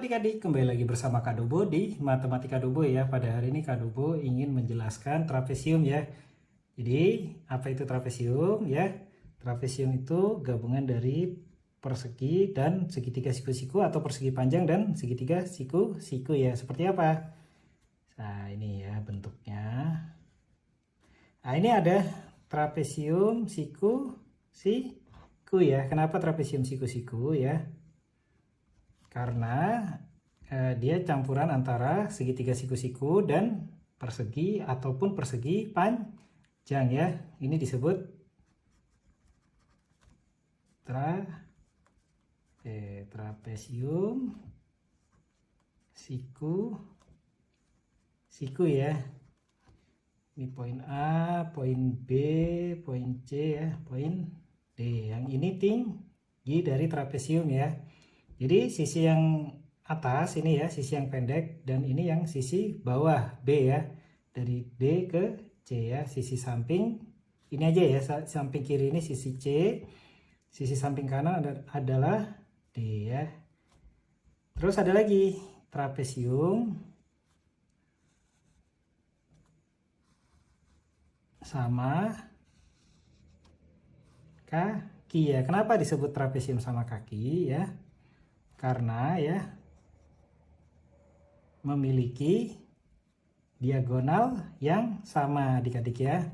adik-adik, kembali lagi bersama Kak Dobo di Matematika Dobo ya. Pada hari ini Kak Dobo ingin menjelaskan trapesium ya. Jadi apa itu trapesium ya? Trapesium itu gabungan dari persegi dan segitiga siku-siku atau persegi panjang dan segitiga siku-siku ya. Seperti apa? Nah ini ya bentuknya. Nah ini ada trapesium siku-siku ya. Kenapa trapesium siku-siku ya? Karena dia campuran antara segitiga siku-siku dan persegi ataupun persegi panjang ya. Ini disebut trapesium siku ya. Ini poin A, poin B, poin C ya, poin D. Yang ini tinggi dari trapesium ya. Jadi sisi yang atas ini ya, sisi yang pendek, dan ini yang sisi bawah B ya. Dari D ke C ya, sisi samping ini aja ya, samping kiri ini sisi C, sisi samping kanan adalah D ya. Terus ada lagi trapesium sama kaki ya. Kenapa disebut trapesium sama kaki ya? Karena ya memiliki diagonal yang sama adik-adik ya.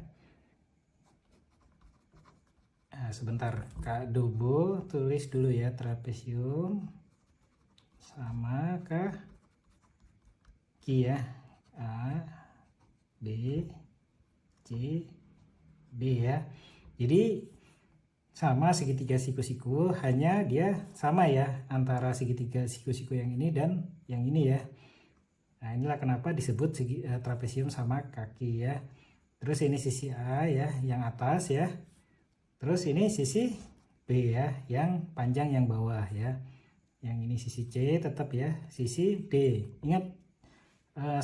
Nah, sebentar Kak Dobo tulis dulu ya, trapesium sama kaki ya. A, B, C, D ya. Jadi sama segitiga siku-siku, hanya dia sama ya antara segitiga siku-siku yang ini dan yang ini ya. Nah inilah kenapa disebut trapesium sama kaki ya. Terus ini sisi A ya, yang atas ya. Terus ini sisi B ya, yang panjang yang bawah ya. Yang ini sisi C tetap ya, sisi D. Ingat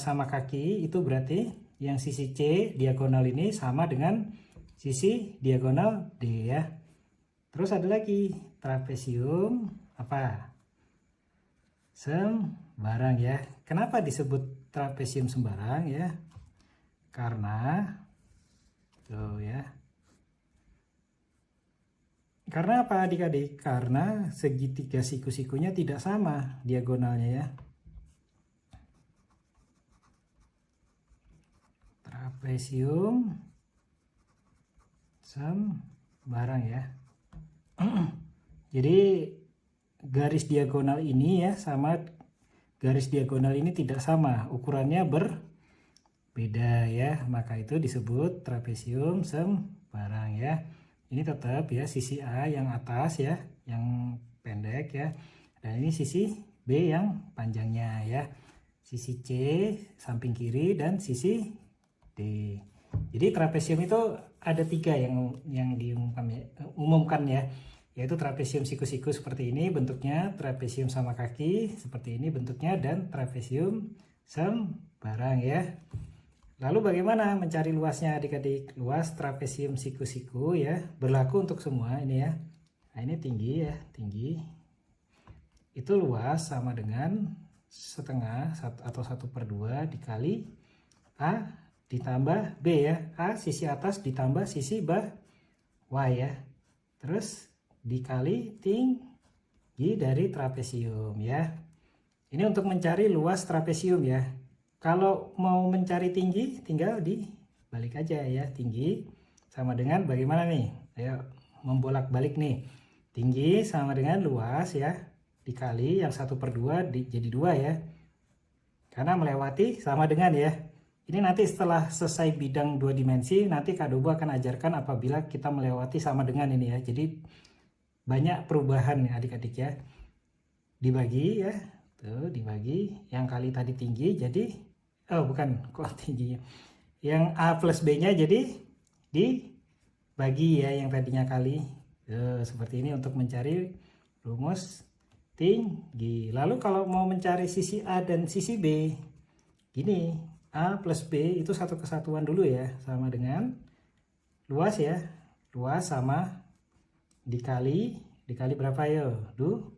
sama kaki itu berarti yang sisi C diagonal ini sama dengan sisi diagonal D ya. Terus ada lagi trapesium apa? Sembarang ya. Kenapa disebut trapesium sembarang ya? Karena tuh ya. Karena apa adik-adik? Karena segitiga siku-sikunya tidak sama diagonalnya ya. Trapesium sembarang ya. Jadi garis diagonal ini ya sama garis diagonal ini tidak sama, ukurannya berbeda ya, maka itu disebut trapesium sembarang ya. Ini tetap ya sisi A yang atas ya, yang pendek ya, dan ini sisi B yang panjangnya ya, sisi C samping kiri dan sisi D. Jadi trapesium itu ada 3 yang diumumkan ya, yaitu trapesium siku-siku seperti ini bentuknya, trapesium sama kaki seperti ini bentuknya, dan trapesium sembarang ya. Lalu bagaimana mencari luasnya adik-adik? Luas trapesium siku-siku ya berlaku untuk semua ini ya. Nah ini tinggi ya, tinggi itu luas sama dengan setengah atau 1/2 dikali A ditambah B ya. A sisi atas ditambah sisi bawah ya. Terus dikali tinggi dari trapesium ya. Ini untuk mencari luas trapesium ya. Kalau mau mencari tinggi tinggal dibalik aja ya. Tinggi sama dengan bagaimana nih? Ayo membolak-balik nih. Tinggi sama dengan luas ya. Dikali yang 1/2 jadi 2 ya. Karena melewati sama dengan ya. Ini nanti setelah selesai bidang 2 dimensi, nanti Kak Dobo akan ajarkan apabila kita melewati sama dengan ini ya. Jadi banyak perubahan ya adik-adik ya. Dibagi ya, tuh dibagi, yang kali tadi tinggi jadi, oh bukan kok tingginya, yang A plus B nya jadi dibagi ya yang tadinya kali. Seperti ini untuk mencari rumus tinggi. Lalu kalau mau mencari sisi A dan sisi B, gini, A plus B itu satu kesatuan dulu ya, sama dengan luas ya, luas sama dikali berapa ya? 2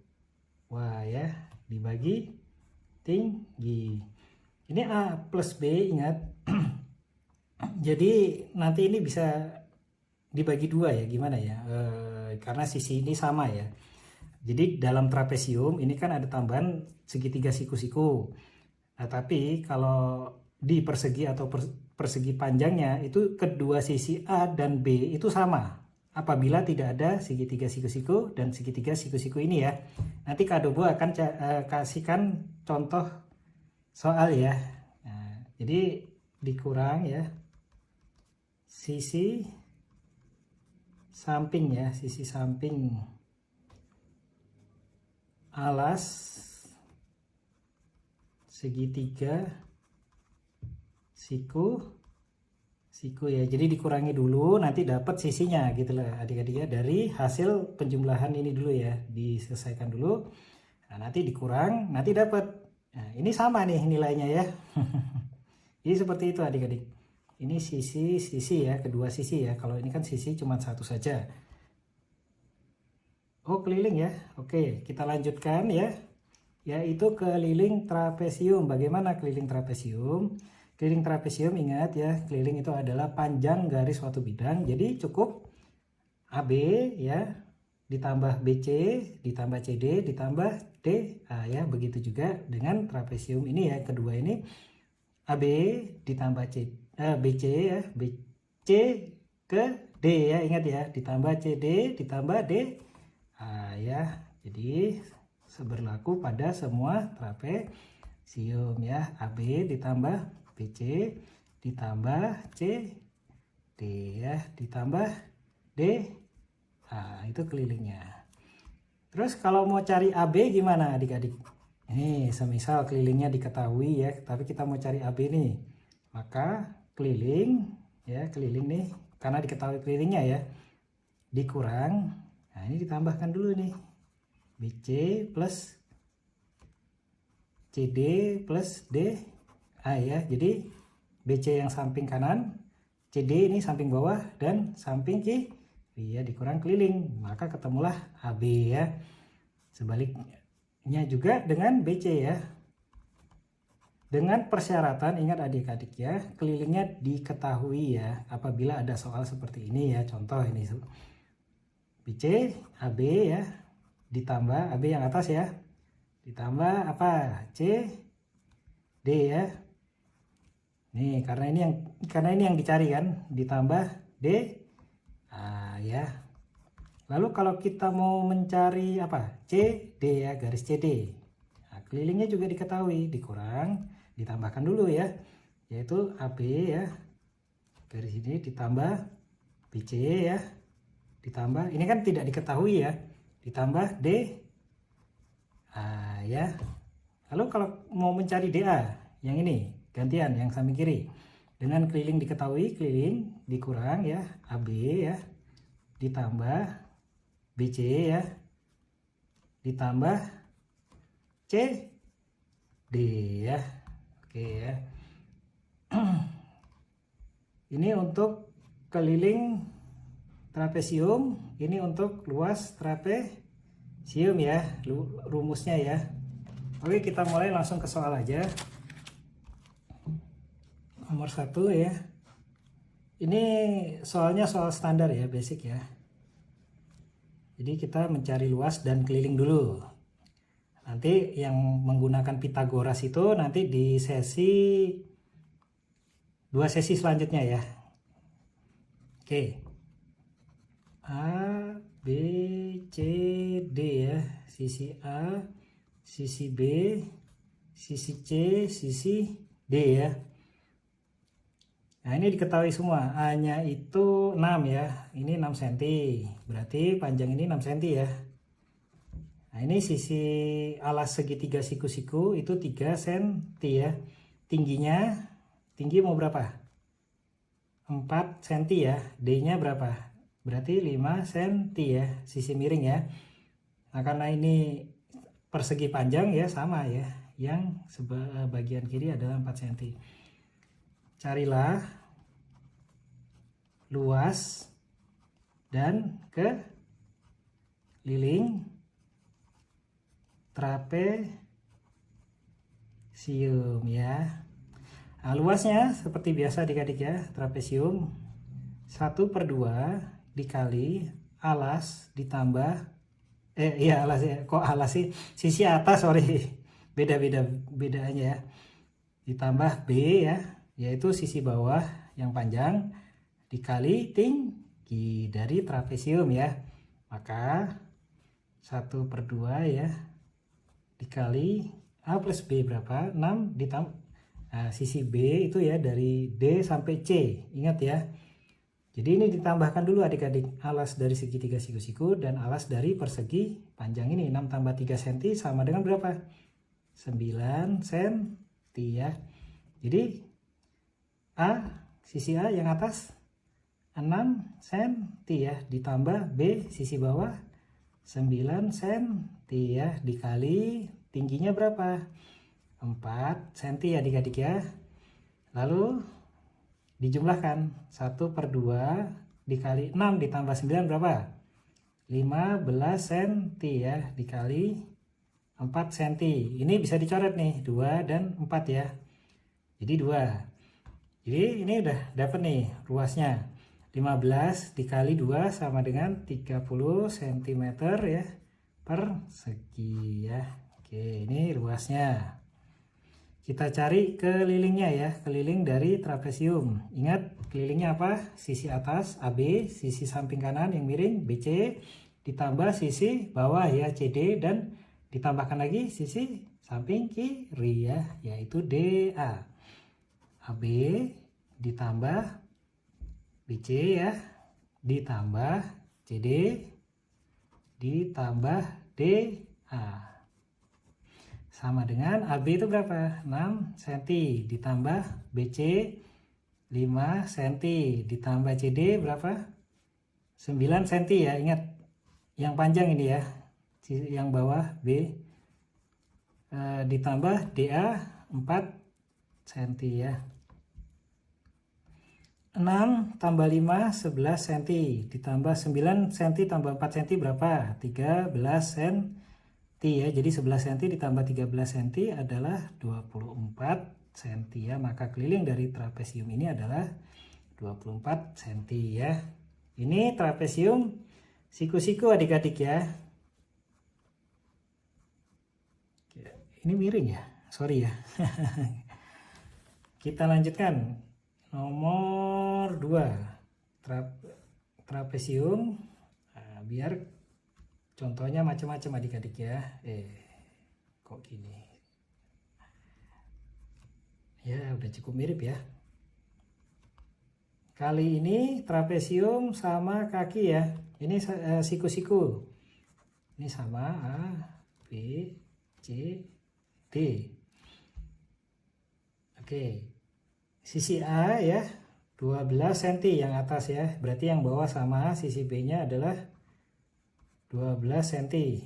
ya, dibagi tinggi. Ini A plus B, ingat. Jadi nanti ini bisa dibagi dua ya, gimana ya, karena sisi ini sama ya. Jadi dalam trapesium ini kan ada tambahan segitiga siku-siku. Nah, tapi kalau di persegi atau persegi panjangnya itu kedua sisi A dan B itu sama apabila tidak ada segitiga siku-siku dan segitiga siku-siku ini ya. Nanti Kak Dobo akan kasihkan contoh soal ya. Nah, jadi dikurang ya sisi samping ya, sisi samping alas segitiga siku ya. Jadi dikurangi dulu, nanti dapat sisinya gitu lah adik-adik ya, dari hasil penjumlahan ini dulu ya, diselesaikan dulu. Nah, nanti dikurang, nanti dapat. Nah, ini sama nih nilainya ya. Jadi seperti itu adik-adik. Ini sisi ya, kedua sisi ya. Kalau ini kan sisi cuma satu saja. Oh, keliling ya. Oke, kita lanjutkan ya. Yaitu keliling trapesium. Bagaimana keliling trapesium? Keliling trapesium, ingat ya, keliling itu adalah panjang garis suatu bidang. Jadi cukup AB ya, ditambah BC, ditambah CD, ditambah DA ya. Begitu juga dengan trapesium ini ya, kedua ini AB ditambah BC ya, BC ke D ya, ingat ya, ditambah CD ditambah D ya. Jadi berlaku pada semua trapesium ya, AB ditambah BC ditambah CD ya, ditambah D. Itu kelilingnya. Terus kalau mau cari AB gimana adik-adik? Ini semisal kelilingnya diketahui ya, tapi kita mau cari AB nih, maka keliling ya, keliling nih karena diketahui kelilingnya ya, dikurang. Nah, ini ditambahkan dulu nih, BC plus CD plus D ya. Jadi BC yang samping kanan, CD ini samping bawah, dan samping kiri ya, dikurang keliling, maka ketemulah AB ya. Sebaliknya juga dengan BC ya, dengan persyaratan, ingat adik-adik ya, kelilingnya diketahui ya apabila ada soal seperti ini ya. Contoh ini BC AB ya, ditambah AB yang atas ya, ditambah apa, C D ya. Nih karena ini yang dicari kan, ditambah D ya. Lalu kalau kita mau mencari apa, CD ya, garis CD. Nah, kelilingnya juga diketahui, dikurang, ditambahkan dulu ya, yaitu AB ya, garis ini ditambah BC ya, ditambah, ini kan tidak diketahui ya, ditambah D ya. Lalu kalau mau mencari DA, yang ini gantian, yang samping kiri, dengan keliling diketahui, keliling dikurang ya, AB ya, ditambah BC ya, ditambah CD ya. Oke ya. Ini untuk keliling trapesium, ini untuk luas trapesium ya, rumusnya ya. Oke, kita mulai langsung ke soal aja. Nomor 1 ya. Ini soalnya soal standar ya, basic ya. Jadi kita mencari luas dan keliling dulu. Nanti yang menggunakan Pitagoras itu nanti di dua sesi selanjutnya ya. Oke. A, B, C, D ya. Sisi A, sisi B, sisi C, sisi D ya. Nah, ini diketahui semua. A-nya itu 6 ya. Ini 6 cm. Berarti panjang ini 6 cm ya. Nah, ini sisi alas segitiga siku-siku itu 3 cm ya. Tinggi mau berapa? 4 cm ya. D-nya berapa? Berarti 5 cm ya. Sisi miring ya. Nah, karena ini persegi panjang ya, sama ya. Yang bagian kiri adalah 4 cm. Carilah luas dan keliling trapesium ya. Nah, luasnya seperti biasa adik-adik ya, trapesium 1/2 dikali alas ditambah alas ya, kok alas sih, sisi atas, sorry, bedanya ya, ditambah B ya, yaitu sisi bawah yang panjang dikali tinggi dari trapesium ya. Maka 1/2 ya dikali A plus B berapa? 6 ditambah, nah, sisi B itu ya dari D sampai C, ingat ya. Jadi ini ditambahkan dulu adik-adik, alas dari segitiga siku-siku dan alas dari persegi panjang ini. 6 tambah 3 cm sama dengan berapa? 9 cm ya. Jadi sisi A yang atas 6 cm ya, ditambah B sisi bawah 9 cm ya, dikali tingginya berapa? 4 cm ya adik-adik ya. Lalu dijumlahkan 1/2 dikali 6 ditambah 9 berapa? 15 cm ya, dikali 4 cm. Ini bisa dicoret nih, 2 dan 4 ya. Jadi 2. Jadi ini udah dapat nih ruasnya. 15 dikali 2 sama dengan 30 cm ya persegi ya. Oke, ini ruasnya. Kita cari kelilingnya ya, keliling dari trapesium. Ingat kelilingnya apa? Sisi atas AB, sisi samping kanan yang miring BC, ditambah sisi bawah ya CD, dan ditambahkan lagi sisi samping kiri ya, yaitu DA. AB ditambah BC ya, ditambah CD, ditambah DA. Sama dengan AB itu berapa? 6 cm ditambah BC 5 cm ditambah CD berapa? 9 cm ya, ingat yang panjang ini ya, yang bawah B, ditambah DA 4 cm ya. 6 tambah 5 11 cm ditambah 9 cm tambah 4 cm berapa? 13 cm ya. Jadi 11 cm ditambah 13 cm adalah 24 cm ya. Maka keliling dari trapesium ini adalah 24 cm ya. Ini trapesium siku-siku adik-adik ya. Ini miring ya, sorry ya. Kita lanjutkan nomor 2, trapesium. Nah, biar contohnya macam-macam adik-adik ya. Kok gini? Ya udah cukup mirip ya. Kali ini trapesium sama kaki ya. Ini siku-siku. Ini sama A, B, C, D. Oke. Sisi A ya 12 cm yang atas ya. Berarti yang bawah sama sisi B-nya adalah 12 cm.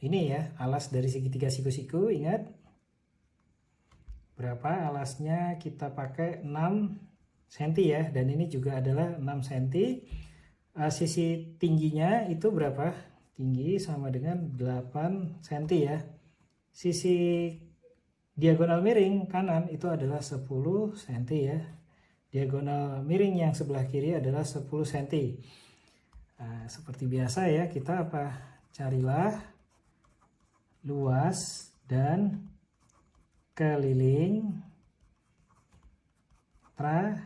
Ini ya alas dari segitiga siku-siku, ingat berapa alasnya? Kita pakai 6 cm ya, dan ini juga adalah 6 cm. Sisi tingginya itu berapa? Tinggi sama dengan 8 cm ya. Sisi diagonal miring kanan itu adalah 10 cm ya. Diagonal miring yang sebelah kiri adalah 10 cm. Nah, seperti biasa ya, kita apa? Carilah luas dan keliling trapesium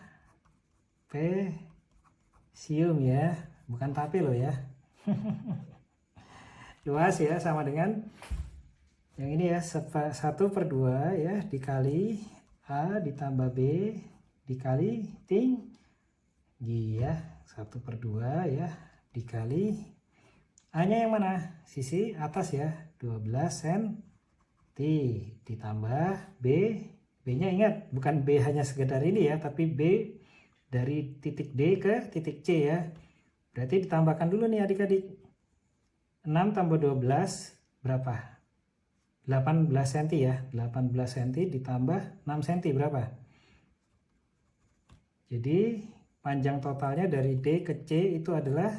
ya, bukan tape loh ya. Luas ya sama dengan yang ini ya, 1/2 ya dikali A ditambah B dikali tinggi ya, 1/2 ya dikali A-nya yang mana? Sisi atas ya, 12 cm ditambah B-nya ingat bukan B hanya sekedar ini ya, tapi B dari titik D ke titik C ya. Berarti ditambahkan dulu nih adik-adik. 6 tambah 12 berapa? 18 cm ya. 18 cm ditambah 6 cm berapa? Jadi panjang totalnya dari D ke C itu adalah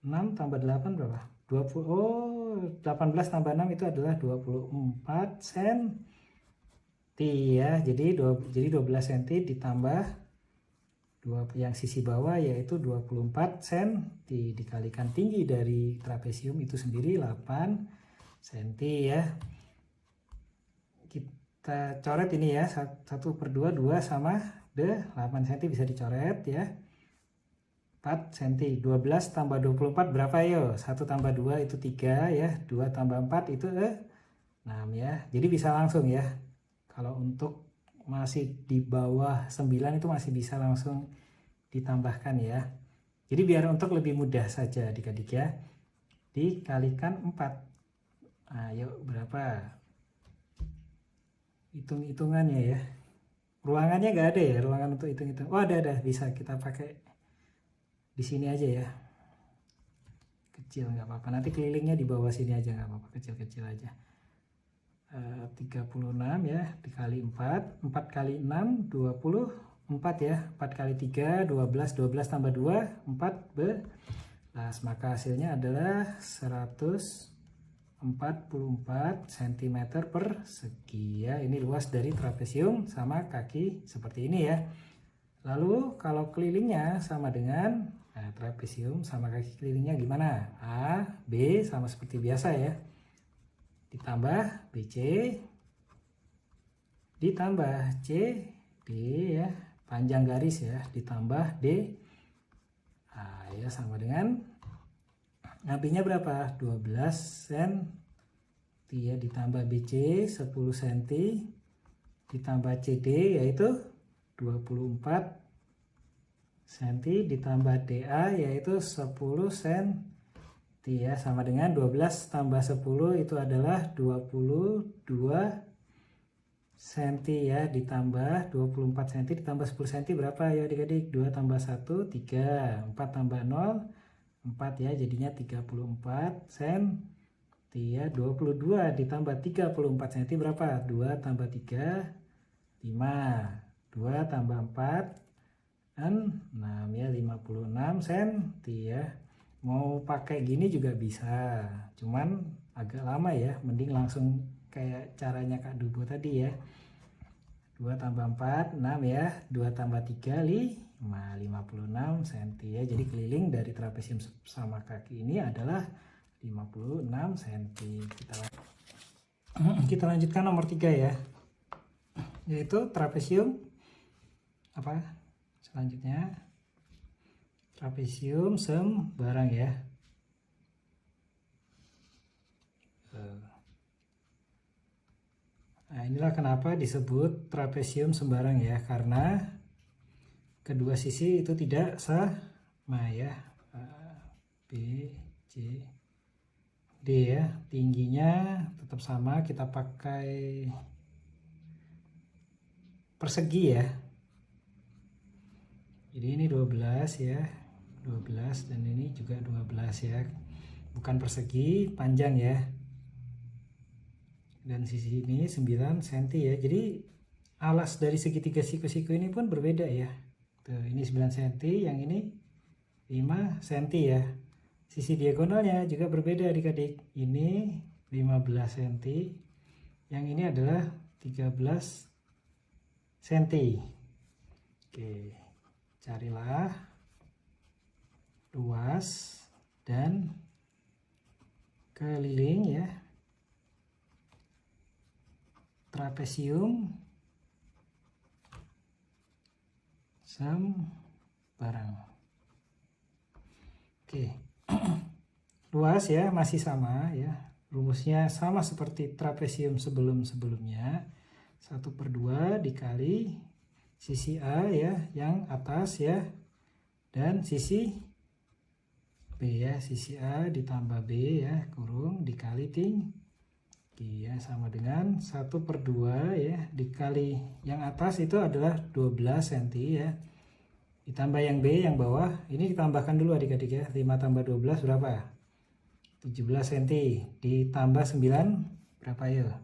6 tambah 8 berapa? 20, oh 18 tambah 6 itu adalah 24 cm ya. Jadi 12 cm ditambah yang sisi bawah yaitu 24 cm dikalikan tinggi dari trapesium itu sendiri 8 cm ya. Kita coret ini ya, 1/2 2 sama 8 cm bisa dicoret ya. 4 cm, 12 tambah 24 berapa yo? 1 tambah 2 itu 3 ya, 2 tambah 4 itu 6 ya. Jadi bisa langsung ya. Kalau untuk masih di bawah 9 itu masih bisa langsung ditambahkan ya. Jadi biar untuk lebih mudah saja adik-adik ya, dikalikan 4. Ayo berapa? Hitung-hitungannya ya. Ruangannya nggak ada ya, ruangan untuk hitung-hitung. Oh ada, bisa kita pakai di sini aja ya, kecil nggak apa-apa, nanti kelilingnya di bawah sini aja nggak apa-apa, kecil-kecil aja. 36 ya dikali 4, 4 kali 6 24 ya, 4 kali 3 12, 12 tambah 2 14, maka hasilnya adalah 144 cm persegi ya. Ini luas dari trapesium sama kaki seperti ini ya. Lalu kalau kelilingnya sama dengan trapesium sama kaki kelilingnya gimana? A, B sama seperti biasa ya. Ditambah BC, ditambah CD ya, panjang garis ya, ditambah D. Ya sama dengan B-nya berapa? 12 cm ya, ditambah BC 10 cm, ditambah CD yaitu 24 cm, ditambah DA yaitu 10 cm ya, sama dengan 12 tambah 10 itu adalah 22 cm ya, ditambah 24 cm ditambah 10 cm berapa ya adik-adik? 2 tambah 1 3, 4 tambah 0 4 ya, jadinya 34 cm ya. 22 ditambah 34 cm berapa? 2 tambah 3 5, 2 tambah 4 6 ya, 56 cm ya. Mau pakai gini juga bisa, cuman agak lama ya, mending langsung kayak caranya Kak Dubo tadi ya. 2 tambah 4 6 ya, 2 tambah 3 56 cm ya. Jadi keliling dari trapesium sama kaki ini adalah 56 cm. Kita lanjutkan nomor 3 ya, yaitu trapesium apa selanjutnya, trapesium sembarang ya. Nah inilah kenapa disebut trapesium sembarang ya, karena kedua sisi itu tidak sama ya. B, C, D ya, tingginya tetap sama, kita pakai persegi ya. Jadi ini 12 ya, 12 dan ini juga 12 ya, bukan persegi, panjang ya. Dan sisi ini 9 cm ya. Jadi alas dari segitiga siku-siku ini pun berbeda ya. Tuh, ini 9 cm, yang ini 5 cm ya. Sisi diagonalnya juga berbeda adik-adik. Ini 15 cm, yang ini adalah 13 cm. Oke, carilah luas dan keliling ya trapesium sembarang. Oke, luas ya masih sama ya, rumusnya sama seperti trapesium sebelum-sebelumnya, 1/2 dikali sisi A ya yang atas ya, dan sisi B ya, sisi A ditambah B ya kurung dikali tinggi ya, sama dengan 1/2 ya dikali yang atas itu adalah 12 cm ya, ditambah yang B yang bawah ini ditambahkan dulu adik-adik ya. 5 tambah 12 berapa? 17 cm, ditambah 9 berapa ya?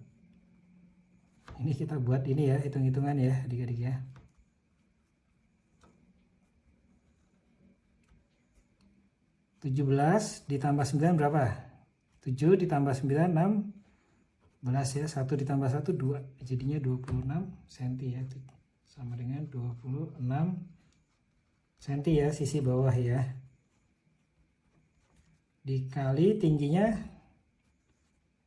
Ini kita buat ini ya, hitung-hitungan ya adik-adik ya. 17 ditambah 9 berapa? 7 ditambah 9, 16 ya. 1 ditambah 1, 2. Jadinya 26 cm ya. Sama dengan 26 cm ya sisi bawah ya. Dikali tingginya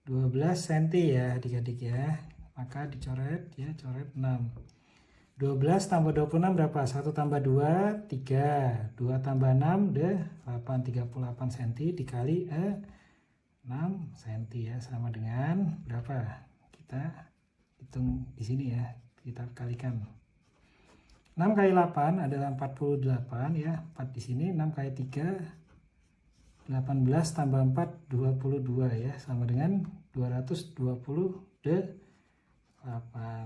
12 cm ya adik-adik ya. Maka dicoret ya, coret 6. 12 tambah 26 berapa? 1 tambah 2, 3. 2 tambah 6, 8, 38 cm dikali 6 cm ya. Sama dengan berapa? Kita hitung di sini ya. Kita kalikan. 6 kali 8 adalah 48 ya. 4 di sini. 6 kali 3, 18 tambah 4, 22 ya. Sama dengan 228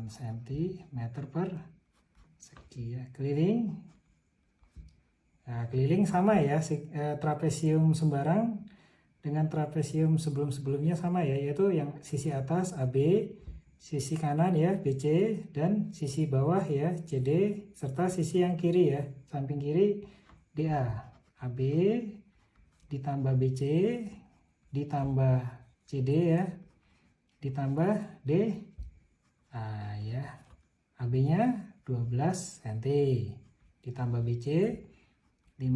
cm per segi ya. Keliling, nah, keliling sama ya, trapesium sembarang dengan trapesium sebelum-sebelumnya sama ya, yaitu yang sisi atas AB, sisi kanan ya BC, dan sisi bawah ya CD, serta sisi yang kiri ya, samping kiri DA. AB ditambah BC ditambah CD ya, ditambah DA ya. AB nya 12 cm ditambah BC 15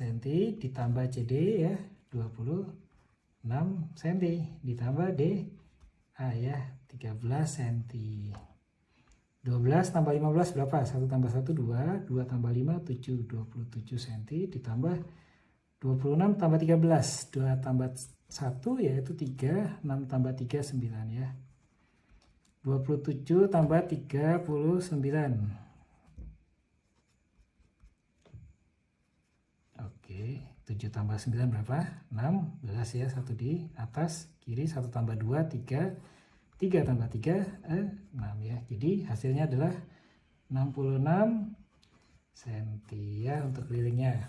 cm ditambah CD ya 26 cm ditambah DA ya 13 cm. 12 tambah 15 berapa? 1 tambah 1 2, 2 tambah 5 7, 27 cm ditambah 26 tambah 13, 2 tambah 1 yaitu 3, 6 tambah 3 9 ya. 27 tambah 39. Oke, 7 tambah 9 berapa? 16 ya, 1 di atas kiri, 1 tambah 2 3, 3 tambah 3 6 ya. Jadi hasilnya adalah 66 cm ya untuk kelilingnya.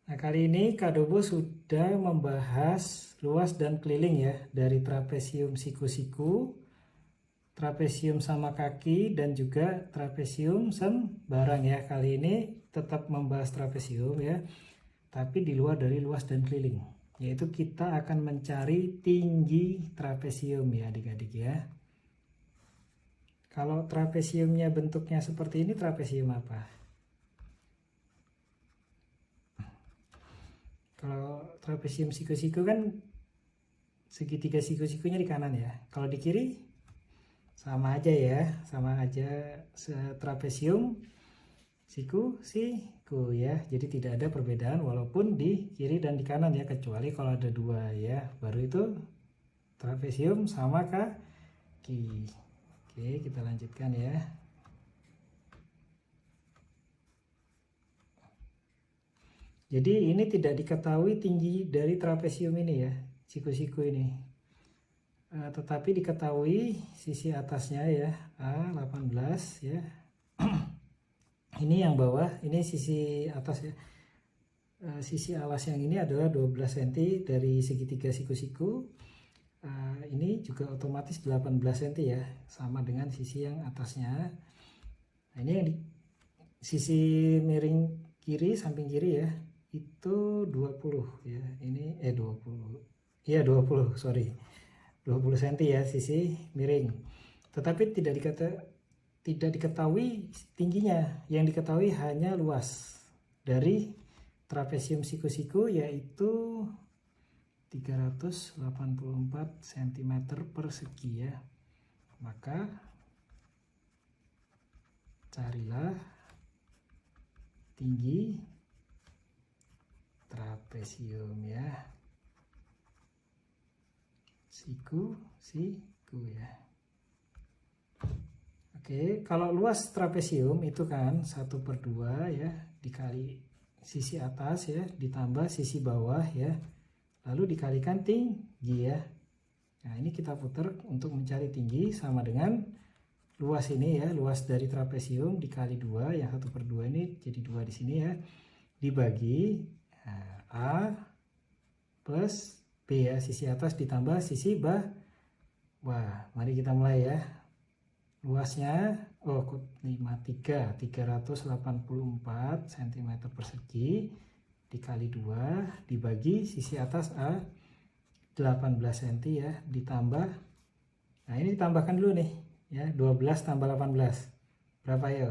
Nah, kali ini Kak Dobo sudah membahas luas dan keliling ya dari trapesium siku-siku, trapesium sama kaki, dan juga trapesium sembarang ya. Kali ini tetap membahas trapesium ya, tapi di luar dari luas dan keliling, yaitu kita akan mencari tinggi trapesium ya adik-adik ya. Kalau trapesiumnya bentuknya seperti ini, trapesium apa? Kalau trapesium siku-siku kan segitiga siku-sikunya di kanan ya. Kalau di kiri sama aja ya, sama aja trapesium siku-siku ya. Jadi tidak ada perbedaan walaupun di kiri dan di kanan ya, kecuali kalau ada dua ya, baru itu trapesium sama kaki. Oke, kita lanjutkan ya. Jadi ini tidak diketahui tinggi dari trapesium ini ya, siku-siku ini. Tetapi diketahui sisi atasnya ya, A18 ya. Ini yang bawah, ini sisi atas ya. Sisi alas yang ini adalah 12 cm dari segitiga siku-siku. Ini juga otomatis 18 cm ya, sama dengan sisi yang atasnya. Nah, ini yang di sisi miring kiri, samping kiri ya, itu 20 ya. Ini 20. Iya 20, sorry. 20 cm ya sisi miring. Tetapi tidak diketahui tingginya. Yang diketahui hanya luas dari trapesium siku-siku, yaitu 384 cm persegi ya. Maka carilah tinggi trapesium ya, siku ya. Oke, kalau luas trapesium itu kan 1/2 ya, dikali sisi atas ya, ditambah sisi bawah ya, lalu dikalikan tinggi ya. Nah, ini kita putar untuk mencari tinggi, sama dengan luas ini ya, luas dari trapesium dikali 2, yang 1/2 ini jadi 2 di sini ya, dibagi A plus B ya, sisi atas ditambah sisi bawah. Mari kita mulai ya. Luasnya 384 cm persegi dikali 2 dibagi sisi atas A 18 cm ya, ditambah, nah ini ditambahkan dulu nih ya, 12 tambah 18 berapa ya,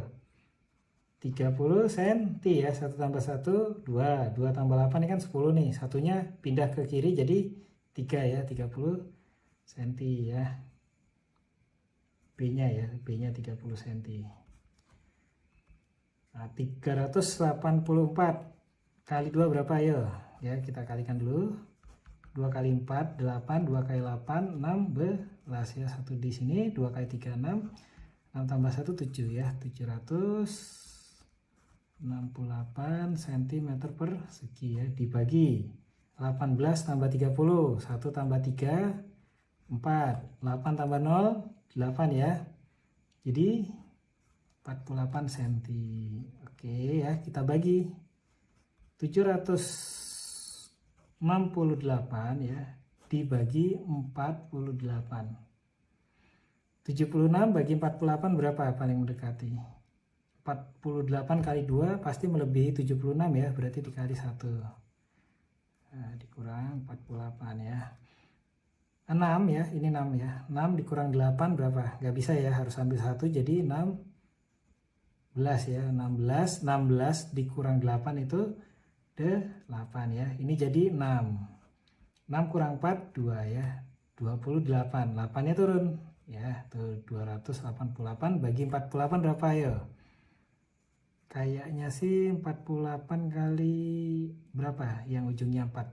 30 cm ya, 1 tambah 1 2, 2 tambah 8 ini kan 10 nih, satunya pindah ke kiri jadi 3 ya, 30 cm ya, B nya ya, B nya 30 cm. Nah 384 kali 2 berapa ya, ya kita kalikan dulu, 2 kali 4 8, 2 kali 8 16 ya, 1 di sini, 2 kali 3 6, 6 tambah 1 7 ya, 768 cm persegi ya, dibagi 18 tambah 30, 1 tambah 3 4, 8 tambah 0 8 ya, jadi 48 cm. Oke ya, kita bagi 768 ya dibagi 48. 76 bagi 48 berapa paling mendekati? 48 kali 2 pasti melebihi 76 ya, berarti dikali 1. Nah, dikurang 48 ya. 6 ya, ini 6 ya. 6 dikurang 8 berapa? Gak bisa ya, harus ambil 1, jadi 16 ya. 16 dikurang 8 itu 8 ya, ini jadi 6 kurang 4 2 ya, 28, 8 nya turun ya, tuh 288 bagi 48 berapa ya, kayaknya sih 48 kali berapa yang ujungnya 4,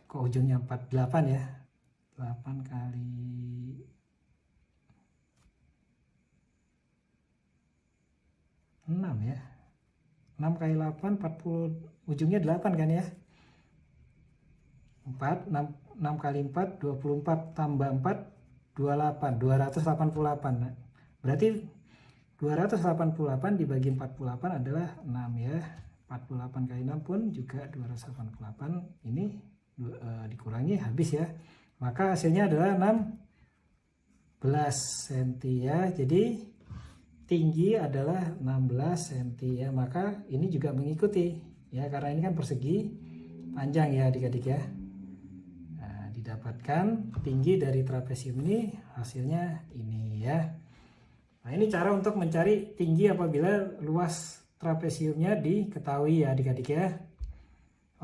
kok ujungnya 4, 8 ya, 8 kali 6 ya, 6 kali 8 40, ujungnya 8 kan ya, 4 6 kali 4 24 tambah 4 28, 288. Berarti 288 dibagi 48 adalah 6 ya. 48 kali 6 pun juga 288, ini dikurangi habis ya, maka hasilnya adalah 16 cm ya. Jadi tinggi adalah 16 cm ya, maka ini juga mengikuti ya, karena ini kan persegi panjang ya adik-adik ya. Nah, didapatkan tinggi dari trapesium ini, hasilnya ini ya. Nah, ini cara untuk mencari tinggi apabila luas trapesiumnya diketahui ya adik-adik ya.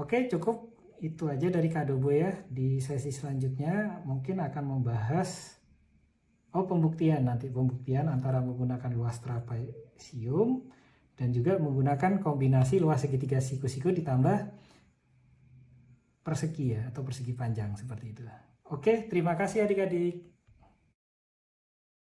Oke, cukup itu aja dari Kak Dobo ya. Di sesi selanjutnya mungkin akan membahas pembuktian, nanti pembuktian antara menggunakan luas trapesium dan juga menggunakan kombinasi luas segitiga siku-siku ditambah persegi ya, atau persegi panjang seperti itu. Oke, terima kasih adik-adik.